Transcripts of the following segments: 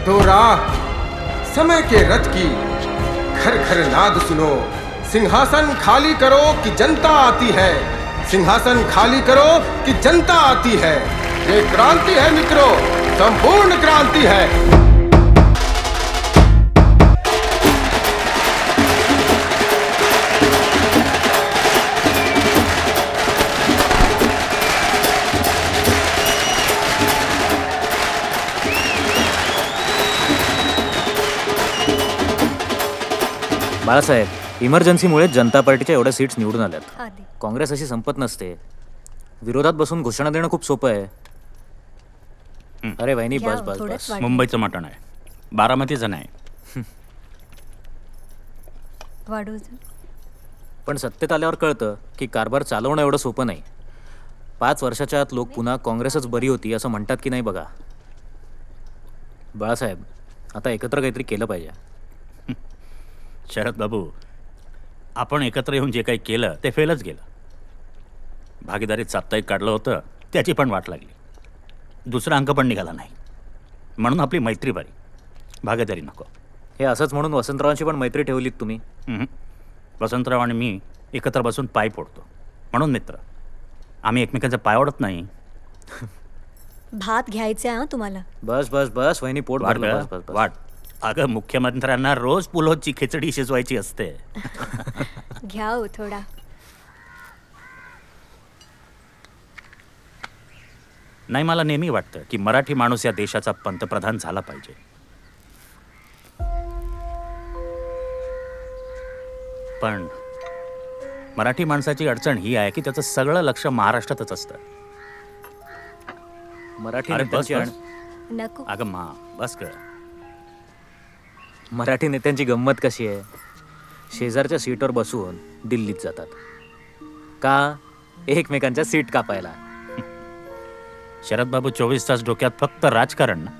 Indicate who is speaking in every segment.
Speaker 1: दो राह समय के रथ की, घर घर नाद सुनो, सिंहासन खाली करो कि जनता आती है, सिंहासन खाली करो कि जनता आती है। ये क्रांति है मित्रों, संपूर्ण क्रांति है।
Speaker 2: बाळासाहेब, इमर्जन्सीमुळे जनता पार्टीच्या एवढ्या सीट्स निवडून आल्यात. काँग्रेस अशी संपत नसते. विरोधात बसून घोषणा देणं खूप सोपं आहे. अरे वहिनी, बस बस बस.
Speaker 3: मुंबईचं मटण आहे, बारामतीचं नाही.
Speaker 2: पण सत्तेत आल्यावर कळतं की कारभार चालवणं एवढं सोपं नाही. 5 वर्षाच्या आत लोक पुन्हा काँग्रेसच बरी होती असं म्हणतात की नाही बघा. बाळासाहेब, आता एकत्र काहीतरी केलं पाहिजे.
Speaker 3: शरद बाबू, आपण एकत्र येऊन जे काही केलं ते फेलच गेलं. भागीदारीत साप्ताहिक काढलं होतं, त्याची पण वाट लागली. दुसरा अंक पण निघाला नाही, म्हणून आपली मैत्री बरी, भागीदारी नको.
Speaker 2: हे असंच म्हणून वसंतरावांची पण मैत्री ठेवलीत तुम्ही.
Speaker 3: वसंतराव आणि मी एकत्र बसून पाय फोडतो, म्हणून मित्र. आम्ही एकमेकांचा पाय ओढत नाही.
Speaker 4: भात घ्यायचा आहे तुम्हाला.
Speaker 2: बस बस बस वहिनी, पोट भरलं. बस बस
Speaker 3: वाट. अगं, मुख्यमंत्र्यांना रोज पुलावची खिचडी शिजवायची असते.
Speaker 4: घ्या हो थोडा.
Speaker 3: नाही, मला नेहमी वाटतं की मराठी माणूस या देशाचा पंतप्रधान झाला पाहिजे. पण मराठी माणसाची अडचण ही आहे की त्याचं सगळं लक्ष महाराष्ट्रातच असतं.
Speaker 2: मराठी
Speaker 4: नको.
Speaker 3: अगं मा, बस कर.
Speaker 2: मराठी नेत्यांची गंमत कशी आहे? शेजारच्या सीटवर बसून दिल्लीत जातात. का? एकमेकांच्या सीट कापायला.
Speaker 3: शरद बाबू, 24 तास डोक्यात फक्त राजकारण ना?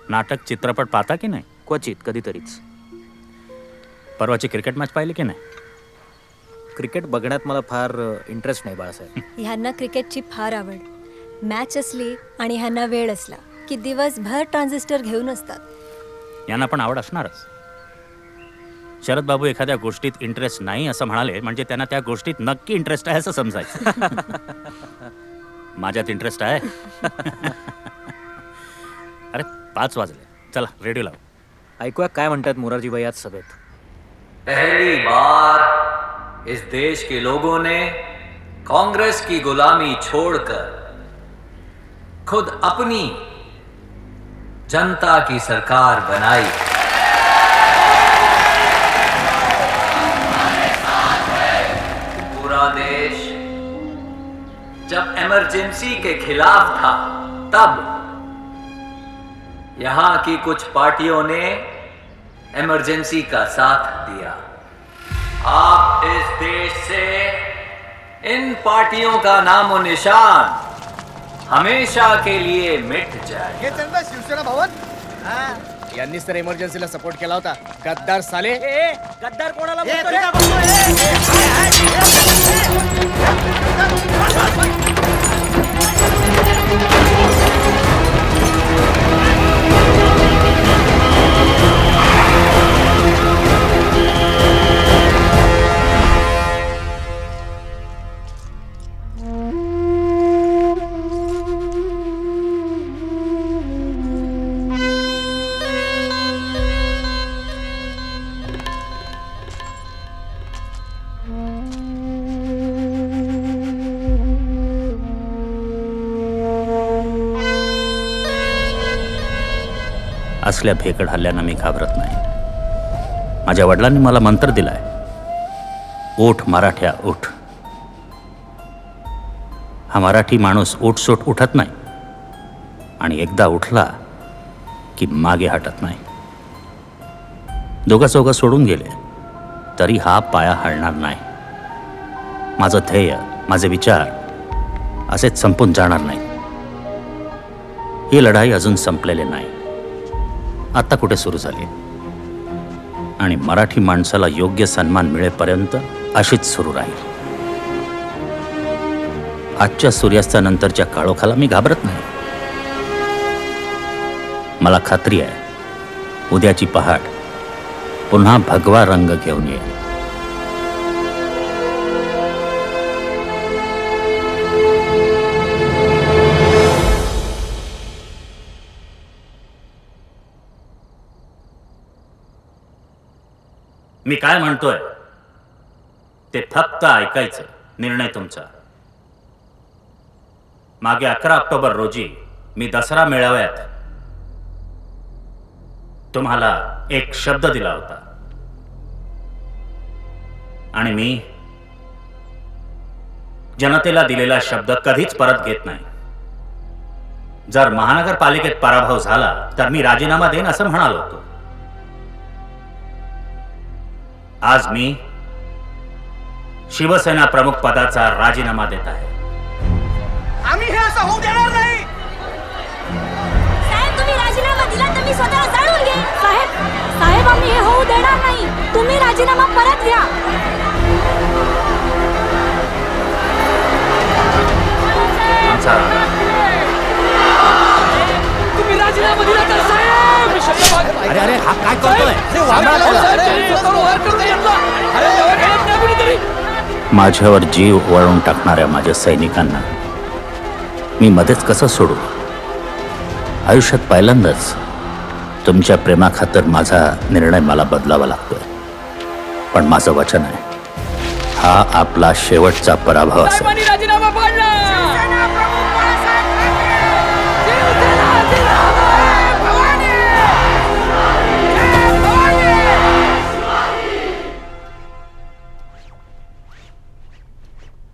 Speaker 3: नाटक, चित्रपट पाहता की नाही?
Speaker 2: क्वचित, कधीतरीच.
Speaker 3: परवाची क्रिकेट मॅच पाहिली की नाही?
Speaker 2: क्रिकेट बघण्यात मला फार इंटरेस्ट नाही बाळासाहेब.
Speaker 4: ह्यांना क्रिकेटची फार आवड. मॅच असली आणि ह्यांना वेळ असला की दिवसभर ट्रान्झिस्टर घेऊन असतात.
Speaker 3: यांना पण आवड असणारच. शरद बाबू एखाद्या गोष्टीत इंटरेस्ट नाही असं म्हणाले म्हणजे त्यांना त्या गोष्टीत नक्की इंटरेस्ट आहे असं समजायचं. माझ्यात इंटरेस्ट आहे. अरे 5 वाजले, चला रेडिओ लाव.
Speaker 2: ऐकूया काय म्हणतात मोरारजीभाई आज सभेत.
Speaker 5: पहली बार इस देश के लोगों ने कांग्रेस की गुलामी छोड़कर खुद अपनी जनता की सरकार बनाई. पूरा देश जब इमरजेंसी के खिलाफ था तब यहां की कुछ पार्टियों ने इमरजेंसी का साथ दिया. आप इस देश से इन पार्टियों का नामो निशान हमेशा के लिए मिट जाए.
Speaker 6: हे चंदा शिवसेना भवन. यांनीच तर इमर्जन्सीला सपोर्ट केला होता. गद्दार साले.
Speaker 7: गद्दार कोणाला
Speaker 3: असल्या भेकड हल्ल्यांना मी घाबरत नाही. माझ्या वडिलांनी मला मंत्र दिलाय, ओठ मराठ्या ओठ. हा मराठी माणूस ओटसोट उठत नाही आणि एकदा उठला की मागे हटत नाही. दोघा चौघा सोडून गेले तरी हा पाया हलणार नाही. माझं ध्येय, माझे विचार असेच संपून जाणार नाही. ही लढाई अजून संपलेली नाही, आता कुठे सुरू झाली आणि मराठी माणसाला योग्य सन्मान मिळेपर्यंत अशीच सुरू राहील. आजच्या सूर्यास्तानंतरच्या काळोखाला मी घाबरत नाही. मला खात्री आहे उद्याची पहाट पुन्हा भगवा रंग घेऊन येईल. मी काय म्हणतोय ते फक्त ऐकायचं. निर्णय तुमचा. मागे 11 ऑक्टोबर रोजी मी दसरा मेळाव्यात तुम्हाला एक शब्द दिला होता आणि मी जनतेला दिलेला शब्द कधीच परत घेत नाही. जर महानगरपालिकेत पराभव झाला तर मी राजीनामा देईन असं म्हणालो होतो. आज मी शिवसेना प्रमुख पदाचा राजीनामा देत आहे.
Speaker 6: आम्ही हे असं होऊ देणार नाही.
Speaker 7: साहेब तुम्ही राजीनामा दिला तर मी स्वतःला जाणून घे. साहेब आम्ही हे होऊ देणार नाही. तुम्ही राजीनामा परत घ्या.
Speaker 6: तुम्ही राजीनामा दिला तर साहेब.
Speaker 3: अरे अरे हा काय करतोय? माझ्यावर जीव वळवून टाकणाऱ्या माझ्या सैनिकांना मी मध्येच कसं सोडू? आयुष्यात पहिल्यांदाच तुमच्या प्रेमाखातर माझा निर्णय मला बदलावा लागतोय. पण माझं वचन आहे हा आपला शेवटचा पराभव असेल.
Speaker 6: राजीनामा पाडला.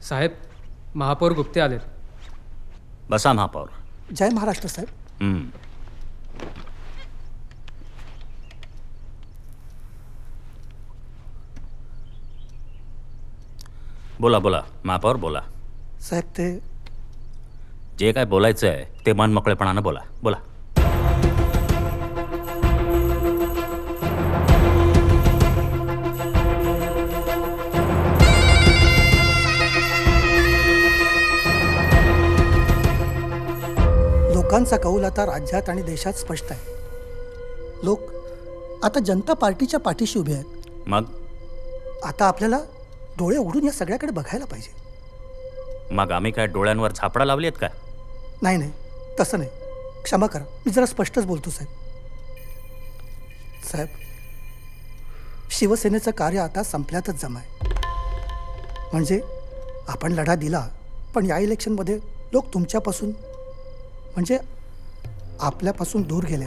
Speaker 8: साहेब महापौर गुप्ते आले.
Speaker 3: बसा महापौर.
Speaker 9: जय महाराष्ट्र साहेब.
Speaker 3: बोला बोला महापौर बोला.
Speaker 9: साहेब ते
Speaker 3: जे काय बोलायचं आहे ते मन मोकळेपणानं बोला. बोला.
Speaker 9: लोकांचा कौल आता राज्यात आणि देशात स्पष्ट आहे. लोक आता जनता पार्टीच्या पाठीशी उभे आहेत.
Speaker 3: मग
Speaker 9: आता आपल्याला डोळे उघडून या सगळ्याकडे बघायला पाहिजे.
Speaker 3: मग आम्ही काय डोळ्यांवर झापडा लावली आहेत का?
Speaker 9: नाही नाही तसं नाही. क्षमा करा मी जरा स्पष्टच बोलतो साहेब. साहेब शिवसेनेचं कार्य आता संपल्यातच जमा आहे. म्हणजे आपण लढा दिला पण या इलेक्शनमध्ये लोक तुमच्यापासून म्हणजे आपल्यापासून दूर गेलेत.